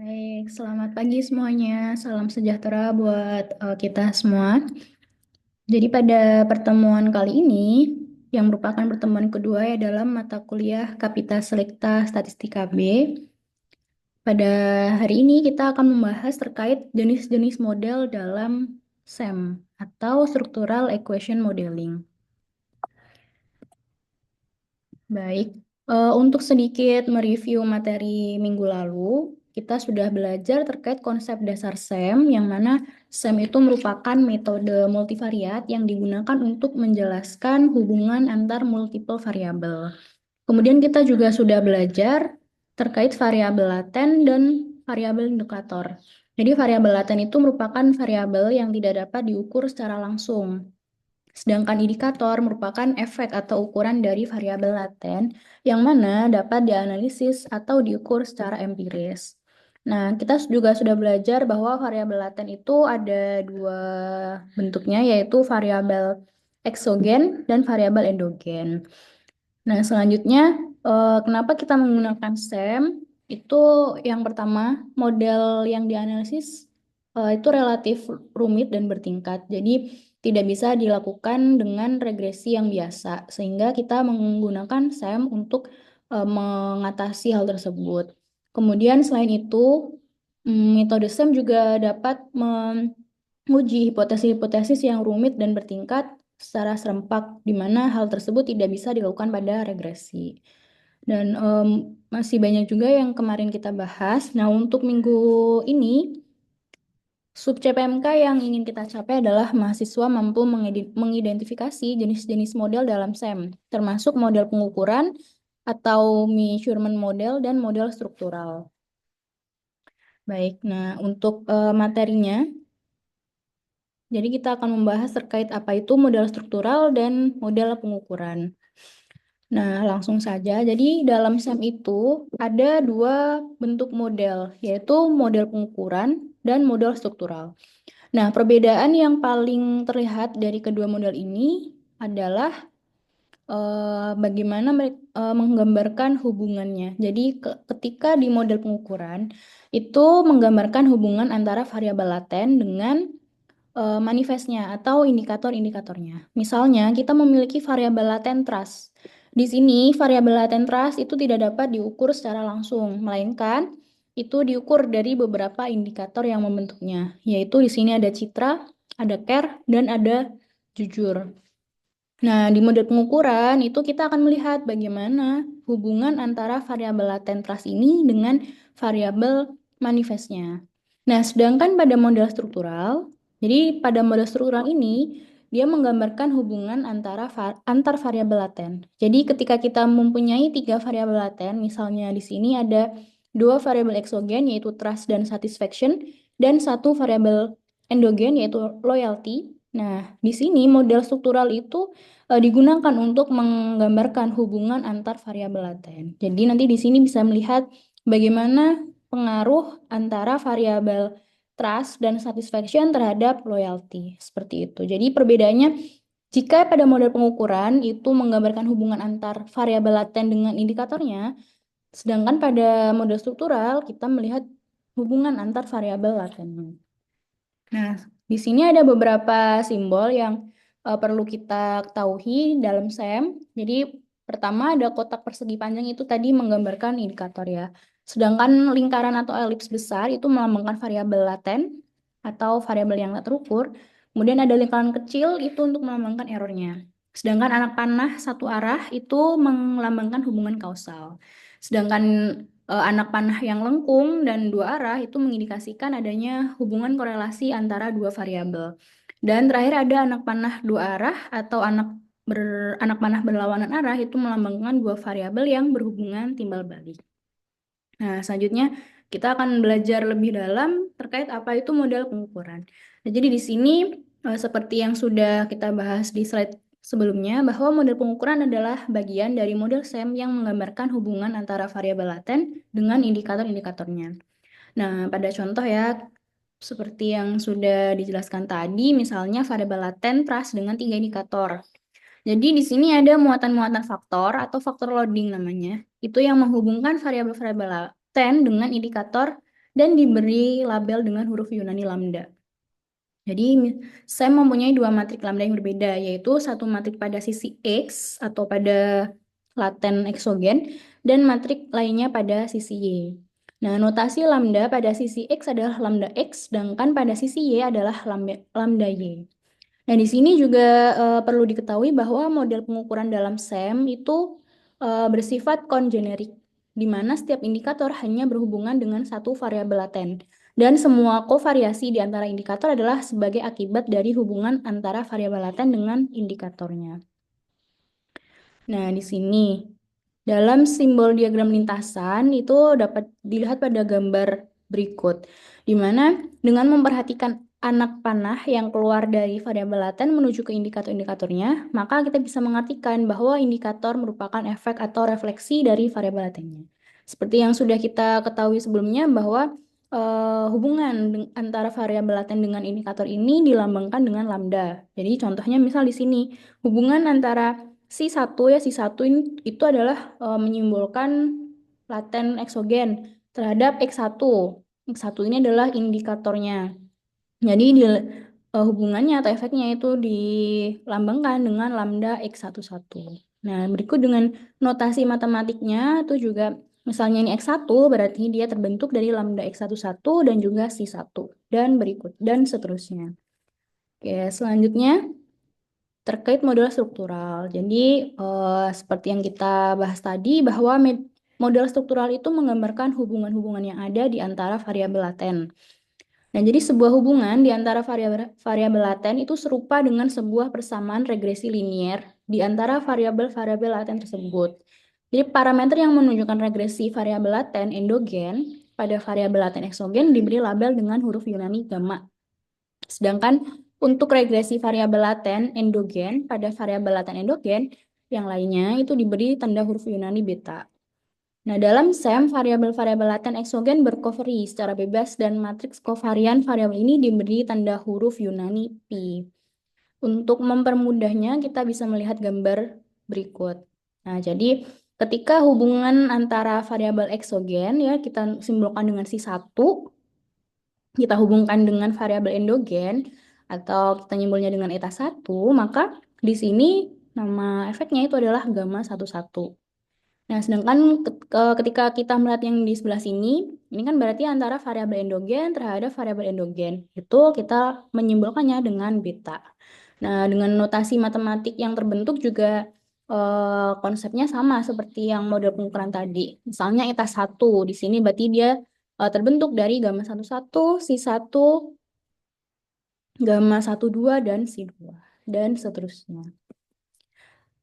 Baik, selamat pagi semuanya. Salam sejahtera buat kita semua. Jadi pada pertemuan kali ini, yang merupakan pertemuan kedua ya dalam mata kuliah Kapita Selekta Statistika B. Pada hari ini kita akan membahas terkait jenis-jenis model dalam SEM atau Structural Equation Modeling. Baik, untuk sedikit mereview materi minggu lalu, kita sudah belajar terkait konsep dasar SEM, yang mana SEM itu merupakan metode multivariat yang digunakan untuk menjelaskan hubungan antar multiple variabel. Kemudian kita juga sudah belajar terkait variabel laten dan variabel indikator. Jadi variabel laten itu merupakan variabel yang tidak dapat diukur secara langsung. Sedangkan indikator merupakan efek atau ukuran dari variabel laten yang mana dapat dianalisis atau diukur secara empiris. Nah, kita juga sudah belajar bahwa variabel laten itu ada dua bentuknya, yaitu variabel eksogen dan variabel endogen. Nah, selanjutnya, kenapa kita menggunakan SEM? Itu yang pertama, model yang dianalisis itu relatif rumit dan bertingkat. Jadi, tidak bisa dilakukan dengan regresi yang biasa, sehingga kita menggunakan SEM untuk mengatasi hal tersebut. Kemudian, selain itu, metode SEM juga dapat menguji hipotesis-hipotesis yang rumit dan bertingkat secara serempak, di mana hal tersebut tidak bisa dilakukan pada regresi. Dan masih banyak juga yang kemarin kita bahas. Nah, untuk minggu ini, sub CPMK yang ingin kita capai adalah mahasiswa mampu mengidentifikasi jenis-jenis model dalam SEM, termasuk model pengukuran atau measurement model dan model struktural. Baik, nah untuk materinya, jadi kita akan membahas terkait apa itu model struktural dan model pengukuran. Nah, langsung saja. Jadi dalam SEM itu ada dua bentuk model, yaitu model pengukuran dan model struktural. Nah, perbedaan yang paling terlihat dari kedua model ini adalah bagaimana mereka menggambarkan hubungannya. Jadi ketika di model pengukuran itu menggambarkan hubungan antara variabel laten dengan manifestnya atau indikator-indikatornya. Misalnya, kita memiliki variabel laten trust. Di sini, variabel laten trust itu tidak dapat diukur secara langsung, melainkan itu diukur dari beberapa indikator yang membentuknya, yaitu di sini ada citra, ada care, dan ada jujur. Nah, di model pengukuran itu kita akan melihat bagaimana hubungan antara variabel laten trust ini dengan variabel manifestnya. Nah, sedangkan pada model struktural, jadi pada model struktural ini dia menggambarkan hubungan antar variabel laten. Jadi ketika kita mempunyai tiga variabel laten, misalnya di sini ada dua variabel eksogen yaitu trust dan satisfaction, dan satu variabel endogen yaitu loyalty. Nah, di sini model struktural itu digunakan untuk menggambarkan hubungan antar variabel laten. Jadi nanti di sini bisa melihat bagaimana pengaruh antara variabel trust dan satisfaction terhadap loyalty. Seperti itu. Jadi perbedaannya, jika pada model pengukuran itu menggambarkan hubungan antar variabel laten dengan indikatornya, sedangkan pada model struktural kita melihat hubungan antar variabel latennya. Nah, di sini ada beberapa simbol yang perlu kita ketahui dalam SEM. Jadi pertama ada kotak persegi panjang, itu tadi menggambarkan indikator ya. Sedangkan lingkaran atau elips besar itu melambangkan variabel laten atau variabel yang tak terukur. Kemudian ada lingkaran kecil itu untuk melambangkan errornya. Sedangkan anak panah satu arah itu melambangkan hubungan kausal. Sedangkan anak panah yang lengkung dan dua arah itu mengindikasikan adanya hubungan korelasi antara dua variabel. Dan terakhir ada anak panah dua arah atau anak panah berlawanan arah itu melambangkan dua variabel yang berhubungan timbal balik. Nah, selanjutnya kita akan belajar lebih dalam terkait apa itu model pengukuran. Nah, jadi di sini seperti yang sudah kita bahas di slide sebelumnya, bahwa model pengukuran adalah bagian dari model SEM yang menggambarkan hubungan antara variabel laten dengan indikator-indikatornya. Nah, pada contoh ya, seperti yang sudah dijelaskan tadi, misalnya variabel laten trust dengan tiga indikator. Jadi di sini ada muatan-muatan faktor atau faktor loading namanya. Itu yang menghubungkan variabel-variabel laten dengan indikator dan diberi label dengan huruf Yunani lambda. Jadi, saya mempunyai dua matrik lambda yang berbeda, yaitu satu matrik pada sisi X atau pada laten eksogen, dan matrik lainnya pada sisi Y. Nah, notasi lambda pada sisi X adalah lambda X, sedangkan pada sisi Y adalah lambda Y. Nah, di sini juga perlu diketahui bahwa model pengukuran dalam SEM itu bersifat kongenerik, di mana setiap indikator hanya berhubungan dengan satu variabel laten. Dan semua kovariasi di antara indikator adalah sebagai akibat dari hubungan antara variabel laten dengan indikatornya. Nah, di sini dalam simbol diagram lintasan itu dapat dilihat pada gambar berikut, di mana dengan memperhatikan anak panah yang keluar dari variabel laten menuju ke indikator-indikatornya, maka kita bisa mengartikan bahwa indikator merupakan efek atau refleksi dari variabel latennya. Seperti yang sudah kita ketahui sebelumnya bahwa hubungan antara variabel laten dengan indikator ini dilambangkan dengan lambda. Jadi contohnya misal di sini, hubungan antara Si1 ya, Si1 ini itu adalah menyimbolkan laten eksogen terhadap X1. X1 ini adalah indikatornya. Jadi hubungannya atau efeknya itu dilambangkan dengan lambda X11. Nah, berikut dengan notasi matematiknya itu juga misalnya ini X1 berarti dia terbentuk dari lambda X11 dan juga Si1 dan berikut dan seterusnya. Oke, selanjutnya terkait model struktural. Jadi, seperti yang kita bahas tadi, bahwa model struktural itu menggambarkan hubungan-hubungan yang ada di antara variabel laten. Nah, jadi sebuah hubungan di antara variabel laten itu serupa dengan sebuah persamaan regresi linier di antara variabel-variabel laten tersebut. Jadi, parameter yang menunjukkan regresi variabel laten endogen pada variabel laten eksogen diberi label dengan huruf Yunani gamma. Sedangkan untuk regresi variabel laten endogen pada variabel laten endogen yang lainnya itu diberi tanda huruf Yunani beta. Nah, dalam SEM, variabel-variabel laten eksogen berkoveri secara bebas dan matriks kovarian variabel ini diberi tanda huruf Yunani pi. Untuk mempermudahnya, kita bisa melihat gambar berikut. Nah, jadi ketika hubungan antara variabel eksogen ya kita simbolkan dengan Si1, kita hubungkan dengan variabel endogen atau kita nyimbolnya dengan eta 1, maka di sini nama efeknya itu adalah gamma 11. Nah, sedangkan ketika kita melihat yang di sebelah sini, ini kan berarti antara variabel endogen terhadap variabel endogen. Itu kita menyimbolkannya dengan beta. Nah, dengan notasi matematik yang terbentuk juga konsepnya sama seperti yang model pengukuran tadi. Misalnya eta 1, di sini berarti dia terbentuk dari gamma 11, Si1, gamma 12, dan Si2, dan seterusnya.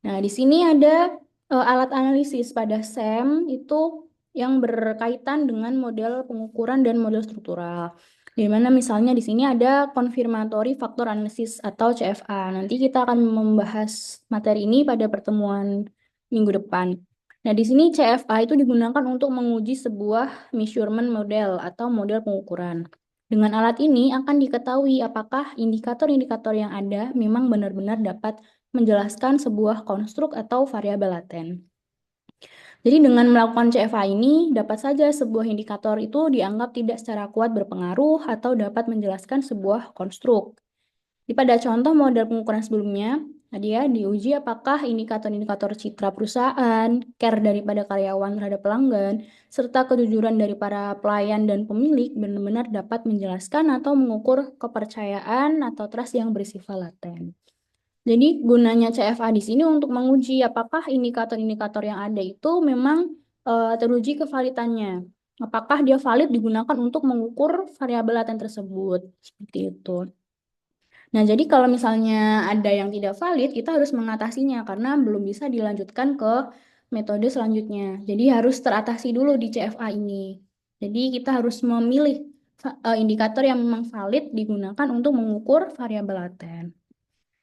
Nah, di sini ada alat analisis pada SEM itu yang berkaitan dengan model pengukuran dan model struktural. Di mana misalnya di sini ada confirmatory factor analysis atau CFA. Nanti kita akan membahas materi ini pada pertemuan minggu depan. Nah, di sini CFA itu digunakan untuk menguji sebuah measurement model atau model pengukuran. Dengan alat ini akan diketahui apakah indikator-indikator yang ada memang benar-benar dapat menjelaskan sebuah konstruk atau variabel laten. Jadi dengan melakukan CFA ini, dapat saja sebuah indikator itu dianggap tidak secara kuat berpengaruh atau dapat menjelaskan sebuah konstruk. Di pada contoh model pengukuran sebelumnya, tadi ya diuji apakah indikator-indikator citra perusahaan, care daripada karyawan terhadap pelanggan, serta kejujuran dari para pelayan dan pemilik benar-benar dapat menjelaskan atau mengukur kepercayaan atau trust yang bersifat laten. Jadi gunanya CFA di sini untuk menguji apakah indikator-indikator yang ada itu memang teruji kevalitannya. Apakah dia valid digunakan untuk mengukur variabel laten tersebut. Seperti itu. Nah, jadi kalau misalnya ada yang tidak valid, kita harus mengatasinya karena belum bisa dilanjutkan ke metode selanjutnya. Jadi harus teratasi dulu di CFA ini. Jadi kita harus memilih indikator yang memang valid digunakan untuk mengukur variabel laten.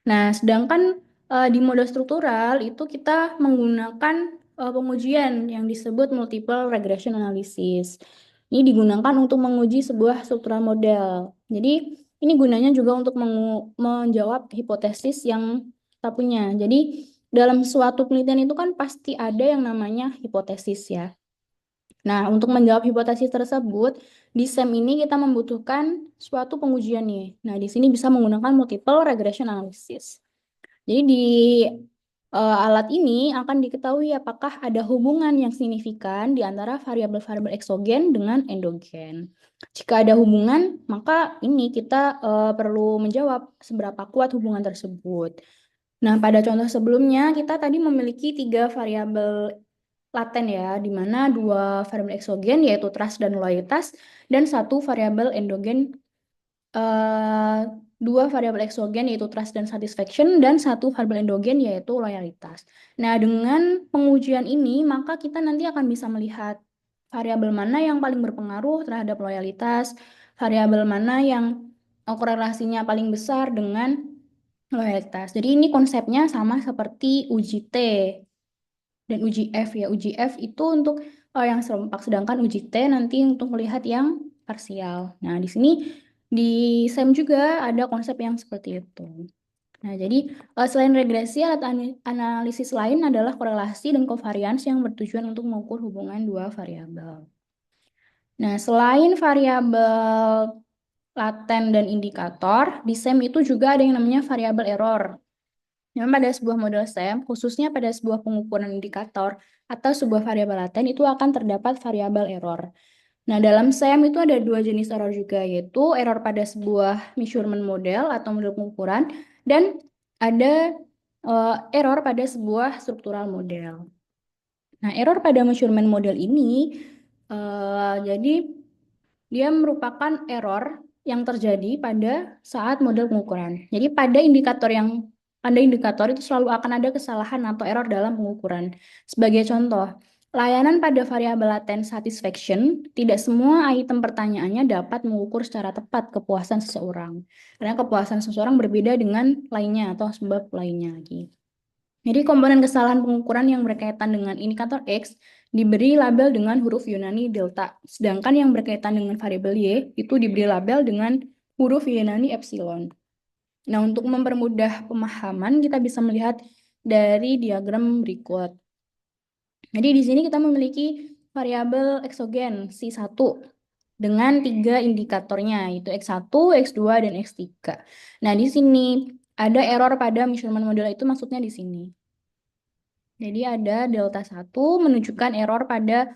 Nah, sedangkan di mode struktural itu kita menggunakan pengujian yang disebut multiple regression analysis. Ini digunakan untuk menguji sebuah struktural model. Jadi, ini gunanya juga untuk menjawab hipotesis yang kita punya. Jadi, dalam suatu penelitian itu kan pasti ada yang namanya hipotesis ya. Nah, untuk menjawab hipotesis tersebut, di SEM ini kita membutuhkan suatu pengujian nih. Nah, di sini bisa menggunakan multiple regression analysis. Jadi di alat ini akan diketahui apakah ada hubungan yang signifikan di antara variabel-variabel eksogen dengan endogen. Jika ada hubungan, maka ini kita perlu menjawab seberapa kuat hubungan tersebut. Nah, pada contoh sebelumnya kita tadi memiliki 3 variabel laten ya, di mana 2 variabel eksogen yaitu trust dan loyalitas, dan 1 variabel endogen, eh, 2 variabel eksogen yaitu trust dan satisfaction, dan 1 variabel endogen yaitu loyalitas. Nah, dengan pengujian ini maka kita nanti akan bisa melihat variabel mana yang paling berpengaruh terhadap loyalitas, variabel mana yang korelasinya paling besar dengan loyalitas. Jadi ini konsepnya sama seperti uji T dan uji F ya. Uji F itu untuk yang serempak, sedangkan uji T nanti untuk melihat yang parsial. Nah, di sini di SEM juga ada konsep yang seperti itu. Nah, jadi selain regresi, alat analisis lain adalah korelasi dan covariance yang bertujuan untuk mengukur hubungan 2 variabel. Nah, selain variabel laten dan indikator, di SEM itu juga ada yang namanya variabel error. Memang pada sebuah model SEM, khususnya pada sebuah pengukuran indikator atau sebuah variabel laten, itu akan terdapat variabel error. Nah, dalam SEM itu ada 2 jenis error juga, yaitu error pada sebuah measurement model atau model pengukuran, dan ada error pada sebuah struktural model. Nah, error pada measurement model ini, jadi dia merupakan error yang terjadi pada saat model pengukuran. Jadi pada indikator itu selalu akan ada kesalahan atau error dalam pengukuran. Sebagai contoh, layanan pada variabel laten satisfaction, tidak semua item pertanyaannya dapat mengukur secara tepat kepuasan seseorang. Karena kepuasan seseorang berbeda dengan lainnya atau sebab lainnya lagi. Jadi komponen kesalahan pengukuran yang berkaitan dengan indikator X diberi label dengan huruf Yunani delta, sedangkan yang berkaitan dengan variabel Y itu diberi label dengan huruf Yunani epsilon. Nah, untuk mempermudah pemahaman, kita bisa melihat dari diagram berikut. Jadi di sini kita memiliki variabel eksogen C1 dengan 3 indikatornya, yaitu X1, X2, dan X3. Nah, di sini ada error pada measurement model, itu maksudnya di sini. Jadi ada delta 1 menunjukkan error pada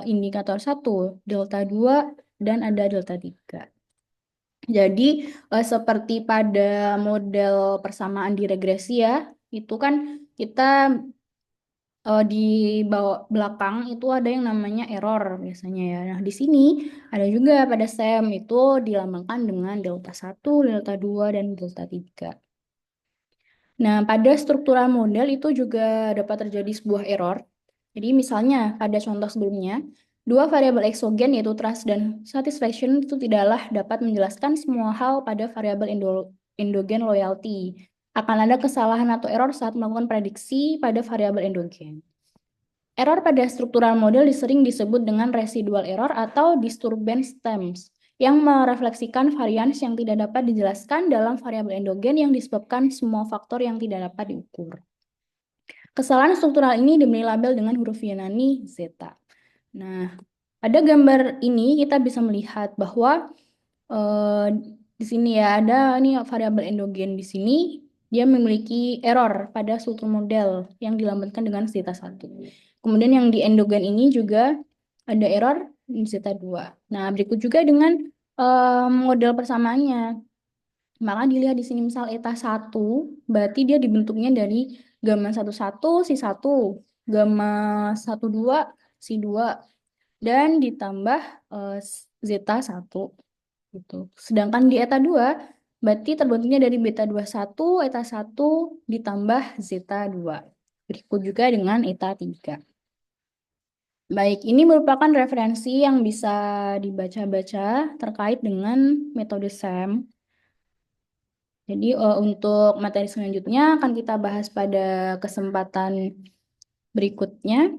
indikator 1, delta 2, dan ada delta 3. Jadi seperti pada model persamaan di regresi ya, itu kan kita di bawah belakang itu ada yang namanya error biasanya ya. Nah, di sini ada juga pada SEM itu dilambangkan dengan delta 1, delta 2, dan delta 3. Nah, pada struktural model itu juga dapat terjadi sebuah error. Jadi misalnya pada contoh sebelumnya, 2 variabel eksogen yaitu trust dan satisfaction itu tidaklah dapat menjelaskan semua hal pada variabel endogen loyalty. Akan ada kesalahan atau error saat melakukan prediksi pada variabel endogen. Error pada struktural model sering disebut dengan residual error atau disturbance terms, yang merefleksikan varians yang tidak dapat dijelaskan dalam variabel endogen yang disebabkan semua faktor yang tidak dapat diukur. Kesalahan struktural ini diberi label dengan huruf Yunani zeta. Nah, pada gambar ini kita bisa melihat bahwa di sini ya ada nih variabel endogen di sini, dia memiliki error pada struktur model yang dilambangkan dengan zeta 1. Kemudian yang di endogen ini juga ada error di zeta 2. Nah, berikut juga dengan model persamaannya. Maka dilihat di sini misal eta 1, berarti dia dibentuknya dari gamma 11 Si1, gamma 12 Si2, dan ditambah zeta 1 gitu. Sedangkan di eta 2 berarti terbentuknya dari beta 21, eta 1 ditambah zeta 2. Berikut juga dengan eta 3. Baik, ini merupakan referensi yang bisa dibaca-baca terkait dengan metode SEM. Jadi untuk materi selanjutnya akan kita bahas pada kesempatan berikutnya.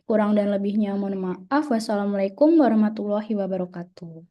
Kurang dan lebihnya mohon maaf. Wassalamualaikum warahmatullahi wabarakatuh.